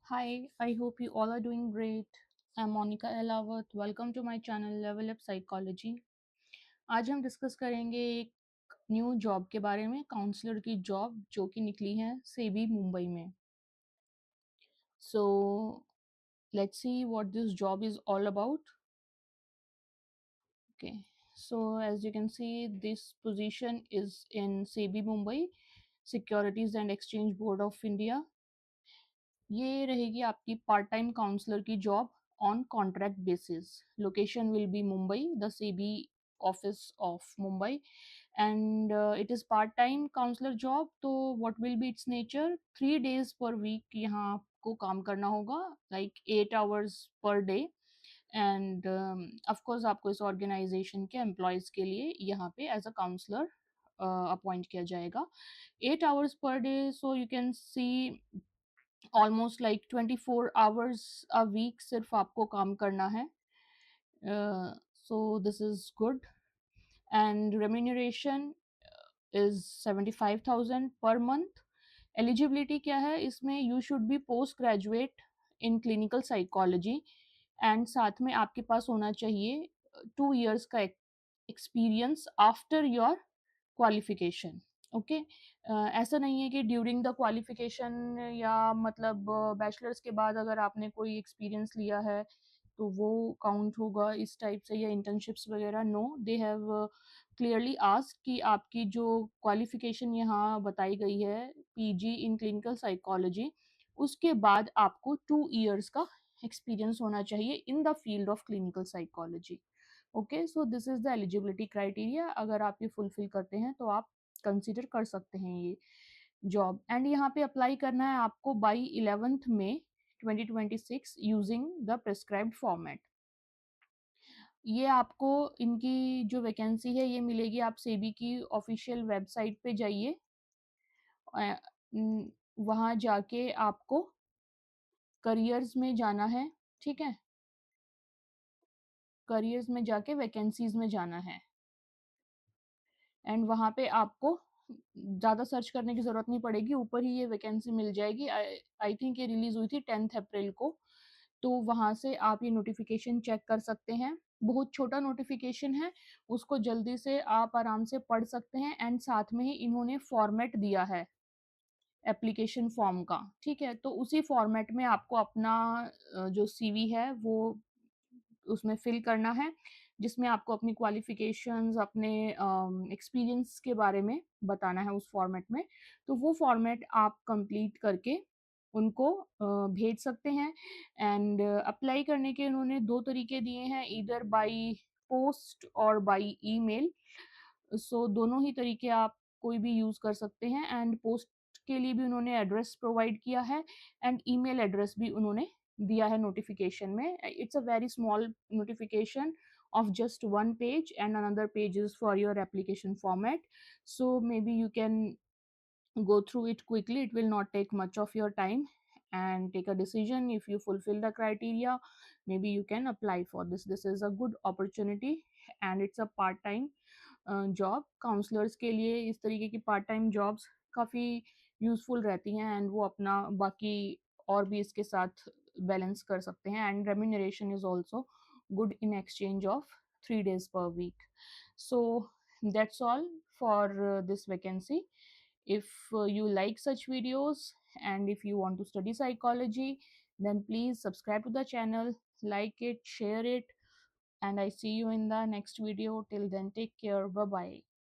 Hi, I hope you all are doing great. I'm Monica Elawat. Welcome to my channel Level Up Psychology. आज हम discuss करेंगे एक new job के बारे में, काउंसलर की जॉब जो कि निकली है सेबी मुंबई में. So let's see what this job is all about. Okay, so as you can see, this position is in SEBI Mumbai, Securities and Exchange Board of India. ये रहेगी आपकी पार्ट टाइम काउंसलर की job on contract basis. Location will be Mumbai, the SEBI office of Mumbai, and it is part time counsellor job. तो what will be its nature? 3 days per week यहाँ आपको काम करना होगा, like 8 hours per day. And of course आपको इस organisation के employees के लिए यहाँ पे एज अ काउंसलर अपॉइंट किया जाएगा. 8 hours per day, so you can see almost like 24 hours a week सिर्फ आपको काम करना है. So this is good. And remuneration is 75,000 per month. Eligibility क्या है इसमें? You should be post graduate in clinical psychology, and साथ में आपके पास होना चाहिए 2 years का experience after your qualification. Okay, ऐसा नहीं है कि ड्यूरिंग द क्वालिफिकेशन या मतलब बैचलर्स के बाद अगर आपने कोई एक्सपीरियंस लिया है तो वो काउंट होगा इस टाइप से, या इंटर्नशिप्स वगैरह. No, they have clearly ask कि आपकी जो क्वालिफिकेशन यहाँ बताई गई है पीजी इन क्लिनिकल साइकोलॉजी, उसके बाद आपको 2 years का एक्सपीरियंस होना चाहिए in the field of clinical psychology. Okay, so this is the eligibility criteria. अगर आप ये फुलफिल करते हैं तो आप कंसिडर कर सकते हैं ये जॉब. एंड यहाँ पे अप्लाई करना है आपको by 11 May 2026 using the prescribed format. ये आपको इनकी जो वैकेंसी है ये मिलेगी, आप सेबी की ऑफिशियल वेबसाइट पे जाइए. वहाँ जाके आपको करियर्स में जाना है. ठीक है, करियर्स में जाके वैकेंसीज में जाना है, एंड वहाँ पे आपको ज़्यादा सर्च करने की ज़रूरत नहीं पड़ेगी, ऊपर ही ये वैकेंसी मिल जाएगी. आई थिंक ये रिलीज़ हुई थी 10 अप्रैल को. तो वहाँ से आप ये नोटिफिकेशन चेक कर सकते हैं. बहुत छोटा नोटिफिकेशन है, उसको जल्दी से आप आराम से पढ़ सकते हैं. एंड साथ में ही इन्होंने फॉर्मेट दिया है एप्लीकेशन फॉर्म का. ठीक है, तो उसी फॉर्मेट में आपको अपना जो सीवी है वो उसमें फिल करना है, जिसमें आपको अपनी क्वालिफिकेशंस, अपने एक्सपीरियंस के बारे में बताना है उस फॉर्मेट में. तो वो फॉर्मेट आप कंप्लीट करके उनको भेज सकते हैं. एंड अप्लाई करने के उन्होंने 2 तरीके दिए हैं, इधर बाई पोस्ट और बाई ईमेल. सो दोनों ही तरीके आप कोई भी यूज़ कर सकते हैं. एंड पोस्ट के लिए भी उन्होंने एड्रेस प्रोवाइड किया है, एंड ईमेल एड्रेस भी उन्होंने दिया है नोटिफिकेशन में. It's a very small notification of just one page, and another page is for your application format. So maybe you can go through it quickly, it will not take much of your time, and take a decision. If you fulfill the criteria, maybe you can apply for this is a good opportunity, and it's a part time job. Counsellors के लिए इस तरीके की part time jobs काफ़ी useful रहती हैं, and वो अपना बाकी और भी इसके साथ बैलेंस कर सकते हैं. And remuneration is also good in exchange of 3 days per week. So that's all for this vacancy. If you like such videos and if you want to study psychology, then please subscribe to the channel, like it, share it, and I see you in the next video. Till then, take care. Bye bye.